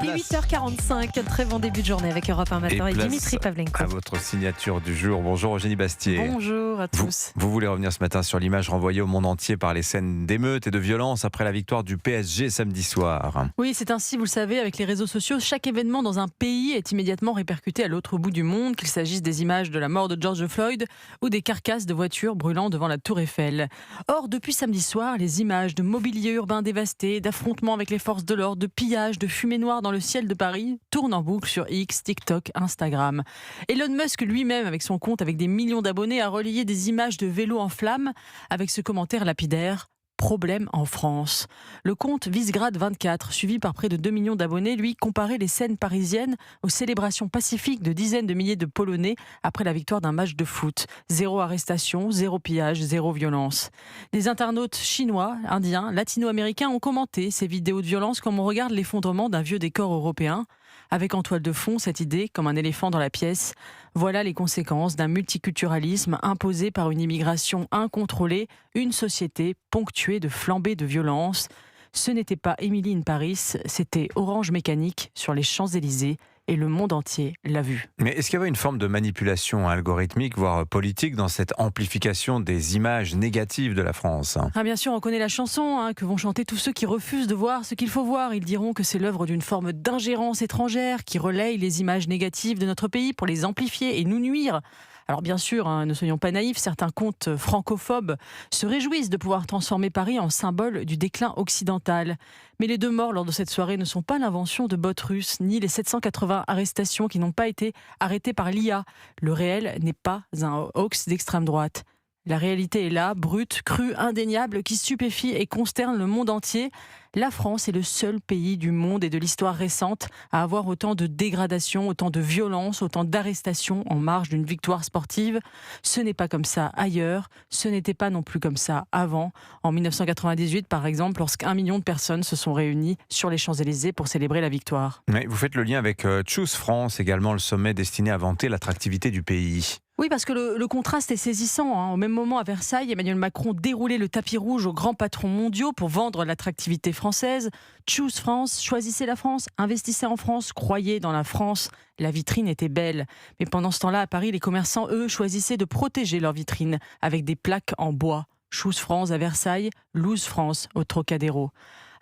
Il est 8h45, très bon début de journée avec Europe 1 Matin et Dimitri Pavlenko. À votre signature du jour. Bonjour Eugénie Bastier. Bonjour à tous. Vous voulez revenir ce matin sur l'image renvoyée au monde entier par les scènes d'émeutes et de violence après la victoire du PSG samedi soir. Oui, c'est ainsi, vous le savez, avec les réseaux sociaux, chaque événement dans un pays est immédiatement répercuté à l'autre bout du monde, qu'il s'agisse des images de la mort de George Floyd ou des carcasses de voitures brûlant devant la Tour Eiffel. Or, depuis samedi soir, les images de mobilier urbain dévasté, d'affrontements avec les forces de l'ordre, de pillages, de fumée noire dans le ciel de Paris tournent en boucle sur X, TikTok, Instagram. Elon Musk lui-même, avec son compte avec des millions d'abonnés, a relayé des images de vélos en flammes avec ce commentaire lapidaire: problème en France. Le compte Visegrad 24, suivi par près de 2 millions d'abonnés, lui comparait les scènes parisiennes aux célébrations pacifiques de dizaines de milliers de Polonais après la victoire d'un match de foot. Zéro arrestation, zéro pillage, zéro violence. Des internautes chinois, indiens, latino-américains ont commenté ces vidéos de violence comme on regarde l'effondrement d'un vieux décor européen, avec en toile de fond cette idée, comme un éléphant dans la pièce: voilà les conséquences d'un multiculturalisme imposé par une immigration incontrôlée, une société ponctuée de flambées de violence. Ce n'était pas Emily in Paris, c'était Orange Mécanique sur les Champs-Élysées, et le monde entier l'a vu. Mais est-ce qu'il y avait une forme de manipulation algorithmique, voire politique, dans cette amplification des images négatives de la France ? Bien sûr, on connaît la chanson que vont chanter tous ceux qui refusent de voir ce qu'il faut voir. Ils diront que c'est l'œuvre d'une forme d'ingérence étrangère qui relaye les images négatives de notre pays pour les amplifier et nous nuire. Alors bien sûr, ne soyons pas naïfs, certains comptes francophobes se réjouissent de pouvoir transformer Paris en symbole du déclin occidental. Mais les 2 morts lors de cette soirée ne sont pas l'invention de bots russes, ni les 780 arrestations qui n'ont pas été arrêtées par l'IA. Le réel n'est pas un hoax d'extrême droite. La réalité est là, brute, crue, indéniable, qui stupéfie et consterne le monde entier. La France est le seul pays du monde et de l'histoire récente à avoir autant de dégradation, autant de violence, autant d'arrestations en marge d'une victoire sportive. Ce n'est pas comme ça ailleurs, ce n'était pas non plus comme ça avant. En 1998, par exemple, lorsqu'1 million de personnes se sont réunies sur les Champs-Élysées pour célébrer la victoire. Oui, vous faites le lien avec Choose France, également le sommet destiné à vanter l'attractivité du pays. Oui, parce que le contraste est saisissant. Au même moment, à Versailles, Emmanuel Macron déroulait le tapis rouge aux grands patrons mondiaux pour vendre l'attractivité française. Choose France, choisissez la France, investissez en France, croyez dans la France. La vitrine était belle. Mais pendant ce temps-là, à Paris, les commerçants, eux, choisissaient de protéger leur vitrine avec des plaques en bois. Choose France à Versailles, Lose France au Trocadéro.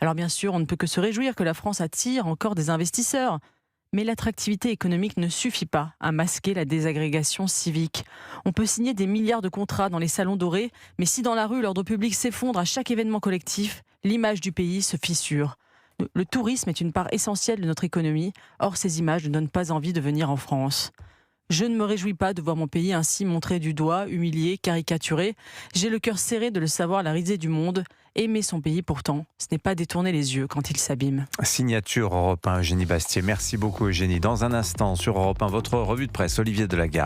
Alors bien sûr, on ne peut que se réjouir que la France attire encore des investisseurs. Mais l'attractivité économique ne suffit pas à masquer la désagrégation civique. On peut signer des milliards de contrats dans les salons dorés, mais si dans la rue l'ordre public s'effondre à chaque événement collectif, l'image du pays se fissure. Le tourisme est une part essentielle de notre économie, or ces images ne donnent pas envie de venir en France. Je ne me réjouis pas de voir mon pays ainsi montré du doigt, humilié, caricaturé. J'ai le cœur serré de le savoir la risée du monde. Aimer son pays pourtant, ce n'est pas détourner les yeux quand il s'abîme. Signature Europe 1, Eugénie Bastier. Merci beaucoup Eugénie. Dans un instant, sur Europe 1, votre revue de presse, Olivier Delagarde.